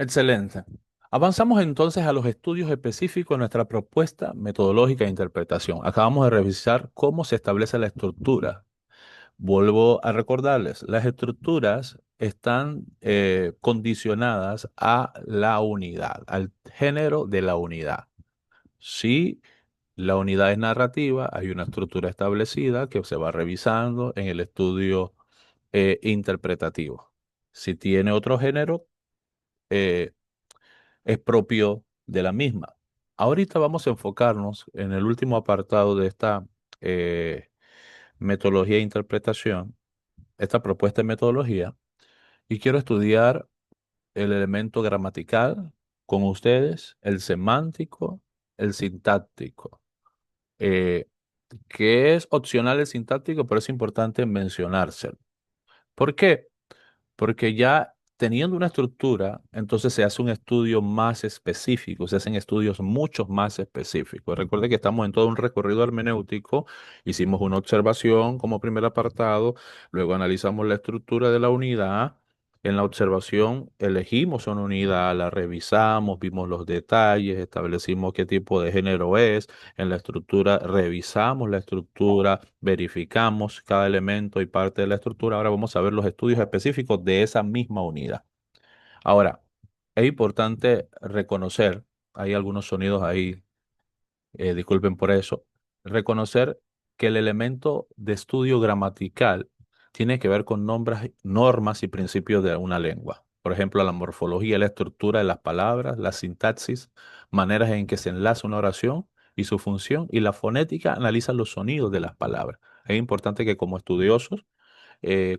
Excelente. Avanzamos entonces a los estudios específicos de nuestra propuesta metodológica de interpretación. Acabamos de revisar cómo se establece la estructura. Vuelvo a recordarles, las estructuras están condicionadas a la unidad, al género de la unidad. Si la unidad es narrativa, hay una estructura establecida que se va revisando en el estudio interpretativo. Si tiene otro género, eh, es propio de la misma. Ahorita vamos a enfocarnos en el último apartado de esta eh, metodología de interpretación, esta propuesta de metodología, y quiero estudiar el elemento gramatical con ustedes, el semántico, el sintáctico, eh, que es opcional el sintáctico, pero es importante mencionárselo. ¿Por qué? Porque ya teniendo una estructura, entonces se hace un estudio más específico, se hacen estudios mucho más específicos. Recuerde que estamos en todo un recorrido hermenéutico, hicimos una observación como primer apartado, luego analizamos la estructura de la unidad. En la observación elegimos una unidad, la revisamos, vimos los detalles, establecimos qué tipo de género es. En la estructura revisamos la estructura, verificamos cada elemento y parte de la estructura. Ahora vamos a ver los estudios específicos de esa misma unidad. Ahora, es importante reconocer, hay algunos sonidos ahí, disculpen por eso, reconocer que el elemento de estudio gramatical tiene que ver con nombres, normas y principios de una lengua. Por ejemplo, la morfología, la estructura de las palabras, la sintaxis, maneras en que se enlaza una oración y su función, y la fonética analiza los sonidos de las palabras. Es importante que como estudiosos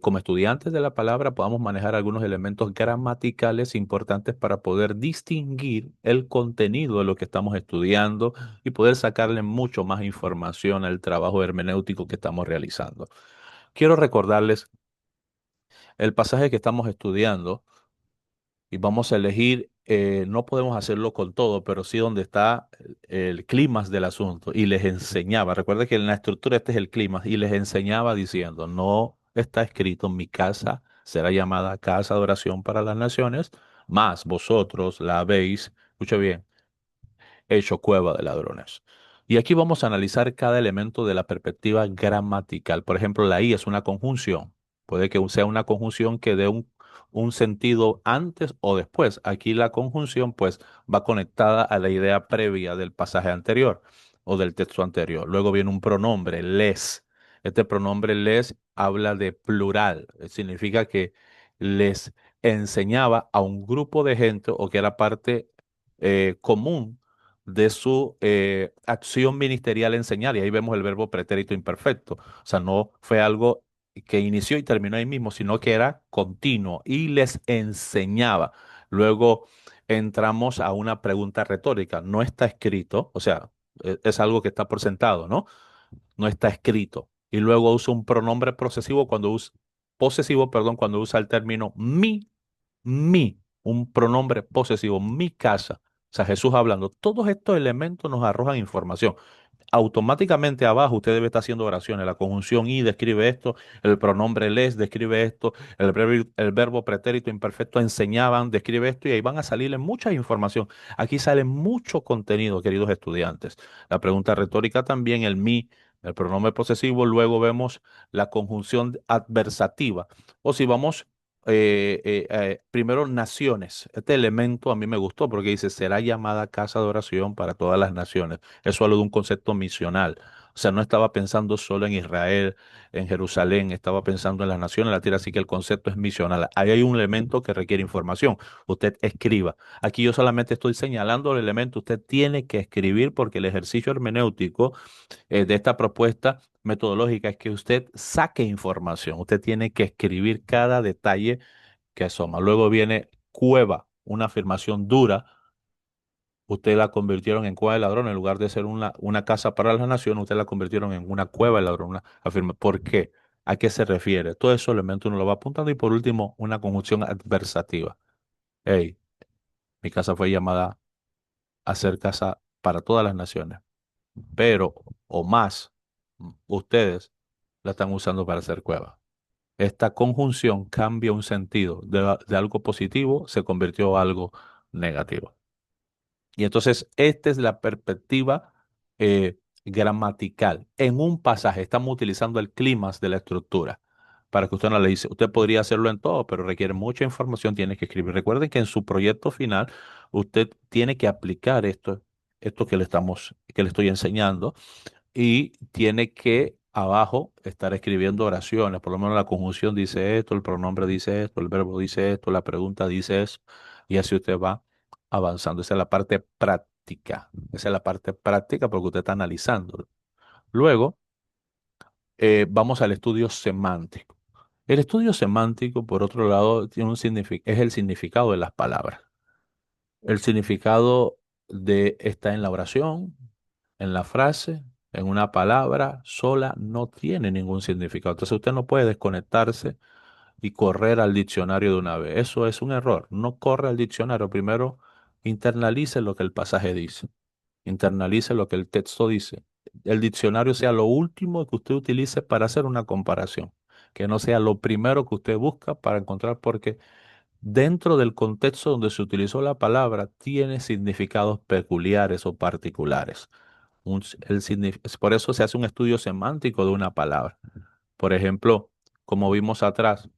como estudiantes de la palabra podamos manejar algunos elementos gramaticales importantes para poder distinguir el contenido de lo que estamos estudiando y poder sacarle mucho más información al trabajo hermenéutico que estamos realizando. Quiero recordarles el pasaje que estamos estudiando y vamos a elegir, no podemos hacerlo con todo, pero sí donde está el clímax del asunto. Y les enseñaba, recuerda que en la estructura este es el clímax, y les enseñaba diciendo, no está escrito, mi casa será llamada casa de oración para las naciones, más vosotros la habéis, escucha bien, hecho cueva de ladrones. Y aquí vamos a analizar cada elemento de la perspectiva gramatical. Por ejemplo, la I es una conjunción. Puede que sea una conjunción que dé un sentido antes o después. Aquí la conjunción pues va conectada a la idea previa del pasaje anterior o del texto anterior. Luego viene un pronombre, les. Este pronombre les habla de plural. Significa que les enseñaba a un grupo de gente o que era parte común de su acción ministerial enseñar. Y ahí vemos el verbo pretérito imperfecto. O sea, no fue algo que inició y terminó ahí mismo, sino que era continuo y les enseñaba. Luego entramos a una pregunta retórica. No está escrito, o sea, es algo que está por sentado, ¿no? No está escrito. Y luego usa un pronombre posesivo, perdón, cuando usa el término mi, un pronombre posesivo, mi casa. O sea, Jesús hablando. Todos estos elementos nos arrojan información. Automáticamente abajo usted debe estar haciendo oraciones. La conjunción y describe esto, el pronombre les describe esto, el verbo pretérito imperfecto enseñaban describe esto y ahí van a salirle mucha información. Aquí sale mucho contenido, queridos estudiantes. La pregunta retórica también, el mi, el pronombre posesivo, luego vemos la conjunción adversativa. O si vamos primero naciones. Este elemento a mí me gustó porque dice, será llamada casa de oración para todas las naciones. Eso habla de un concepto misional. O sea, no estaba pensando solo en Israel, en Jerusalén, estaba pensando en las naciones de la tierra, así que el concepto es misional. Ahí hay un elemento que requiere información. Usted escriba. Aquí yo solamente estoy señalando el elemento. Usted tiene que escribir porque el ejercicio hermenéutico de esta propuesta metodológica es que usted saque información. Usted tiene que escribir cada detalle que asoma. Luego viene cueva, una afirmación dura. Usted la convirtieron en cueva de ladrón en lugar de ser una casa para las naciones, usted la convirtieron en una cueva de ladrón. ¿Por qué? ¿A qué se refiere? Todo esos elementos uno lo va apuntando y por último, una conjunción adversativa. Hey, mi casa fue llamada a ser casa para todas las naciones, pero o más, ustedes la están usando para hacer cueva. Esta conjunción cambia un sentido de algo positivo, se convirtió en algo negativo. Y entonces, esta es la perspectiva gramatical. En un pasaje estamos utilizando el clímax de la estructura para que usted no le dice. Usted podría hacerlo en todo, pero requiere mucha información, tiene que escribir. Recuerden que en su proyecto final usted tiene que aplicar esto que le estoy enseñando y tiene que abajo estar escribiendo oraciones. Por lo menos la conjunción dice esto, el pronombre dice esto, el verbo dice esto, la pregunta dice eso, y así usted va avanzando. Esa es la parte práctica. Esa es la parte práctica porque usted está analizando. Luego, vamos al estudio semántico. El estudio semántico, por otro lado, tiene es el significado de las palabras. El significado está en la oración, en la frase, en una palabra sola, no tiene ningún significado. Entonces usted no puede desconectarse y correr al diccionario de una vez. Eso es un error. No corre al diccionario. Primero internalice lo que el pasaje dice. Internalice lo que el texto dice. El diccionario sea lo último que usted utilice para hacer una comparación. Que no sea lo primero que usted busca para encontrar, porque dentro del contexto donde se utilizó la palabra, tiene significados peculiares o particulares. Por eso se hace un estudio semántico de una palabra. Por ejemplo, como vimos atrás,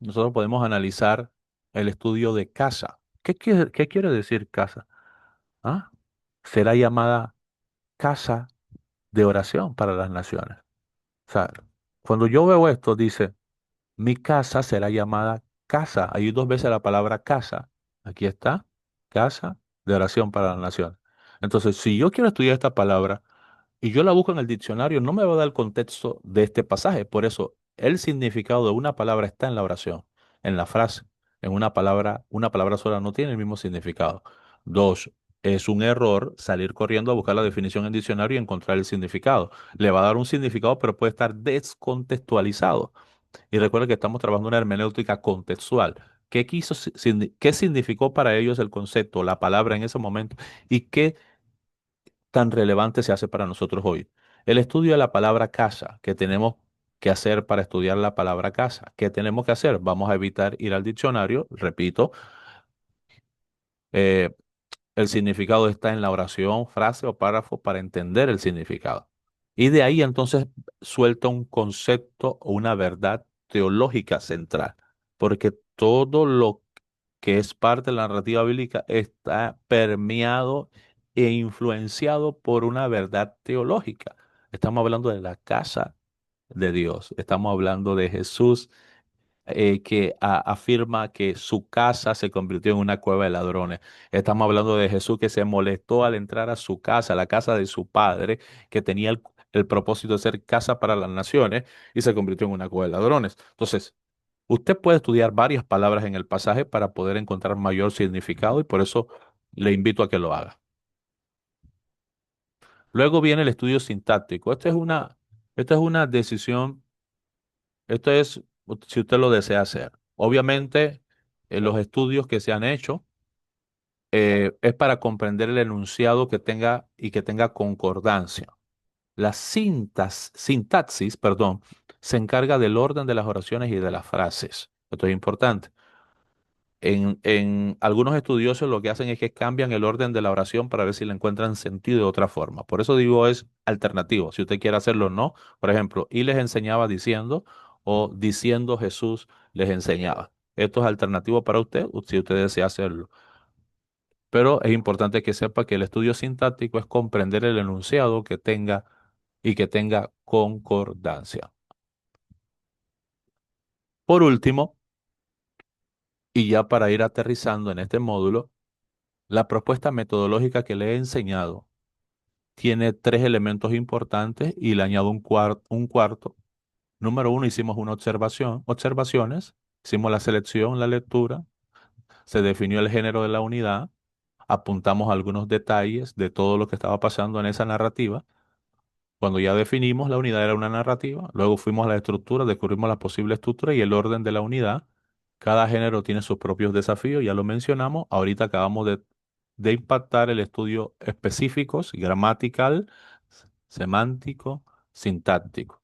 nosotros podemos analizar el estudio de casa. ¿Qué quiere decir casa? ¿Ah? Será llamada casa de oración para las naciones. O sea, cuando yo veo esto, dice, mi casa será llamada casa. Hay dos veces la palabra casa. Aquí está, casa de oración para la nación. Entonces, si yo quiero estudiar esta palabra y yo la busco en el diccionario, no me va a dar el contexto de este pasaje. Por eso, el significado de una palabra está en la oración, en la frase. En una palabra sola no tiene el mismo significado. Dos, es un error salir corriendo a buscar la definición en diccionario y encontrar el significado. Le va a dar un significado, pero puede estar descontextualizado. Y recuerda que estamos trabajando una hermenéutica contextual. ¿Qué significó para ellos el concepto, la palabra en ese momento? ¿Y qué tan relevante se hace para nosotros hoy? El estudio de la palabra casa, que tenemos que hacer para estudiar la palabra casa. ¿Qué tenemos que hacer? Vamos a evitar ir al diccionario, repito, eh, el significado está en la oración, frase o párrafo para entender el significado. Y de ahí entonces suelta un concepto o una verdad teológica central, porque todo lo que es parte de la narrativa bíblica está permeado e influenciado por una verdad teológica. Estamos hablando de la casa de Dios, estamos hablando de Jesús que afirma que su casa se convirtió en una cueva de ladrones. Estamos hablando de Jesús que se molestó al entrar a su casa, la casa de su padre, que tenía el propósito de ser casa para las naciones, y se convirtió en una cueva de ladrones. Entonces, usted puede estudiar varias palabras en el pasaje para poder encontrar mayor significado y por eso le invito a que lo haga. Luego viene el estudio sintáctico. Esta es una decisión. Esto es si usted lo desea hacer. Obviamente, los estudios que se han hecho es para comprender el enunciado que tenga y que tenga concordancia. La sintaxis, perdón, se encarga del orden de las oraciones y de las frases. Esto es importante. En algunos estudiosos lo que hacen es que cambian el orden de la oración para ver si le encuentran sentido de otra forma. Por eso digo es alternativo. Si usted quiere hacerlo o no. Por ejemplo, y les enseñaba diciendo o diciendo Jesús les enseñaba. Esto es alternativo para usted si usted desea hacerlo. Pero es importante que sepa que el estudio sintáctico es comprender el enunciado que tenga y que tenga concordancia. Por último, y ya para ir aterrizando en este módulo, la propuesta metodológica que le he enseñado tiene tres elementos importantes y le añado un cuarto. Número uno, hicimos una observaciones, hicimos la selección, la lectura, se definió el género de la unidad, apuntamos algunos detalles de todo lo que estaba pasando en esa narrativa. Cuando ya definimos la unidad era una narrativa, luego fuimos a la estructura, descubrimos la posible estructura y el orden de la unidad. Cada género tiene sus propios desafíos, ya lo mencionamos. Ahorita acabamos de impactar el estudio específicos, gramatical, semántico, sintáctico.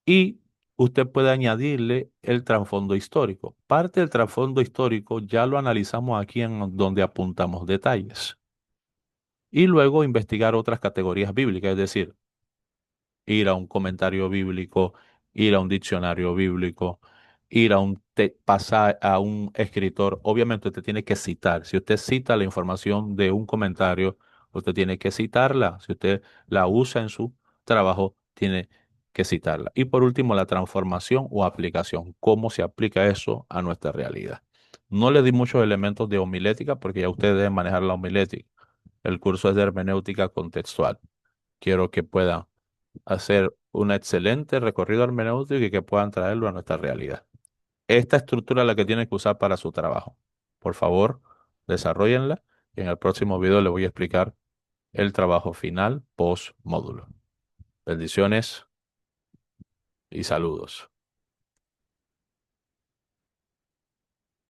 Y usted puede añadirle el trasfondo histórico. Parte del trasfondo histórico ya lo analizamos aquí en donde apuntamos detalles. Y luego investigar otras categorías bíblicas, es decir, ir a un comentario bíblico, ir a un diccionario bíblico, ir a pasar a un escritor. Obviamente usted tiene que citar. Si usted cita la información de un comentario, usted tiene que citarla. Si usted la usa en su trabajo, tiene que citarla. Y por último, la transformación o aplicación. ¿Cómo se aplica eso a nuestra realidad? No le di muchos elementos de homilética porque ya ustedes deben manejar la homilética. El curso es de hermenéutica contextual. Quiero que puedan hacer un excelente recorrido hermenéutico y que puedan traerlo a nuestra realidad. Esta estructura es la que tienen que usar para su trabajo. Por favor, desarróllenla y en el próximo video les voy a explicar el trabajo final post módulo. Bendiciones y saludos.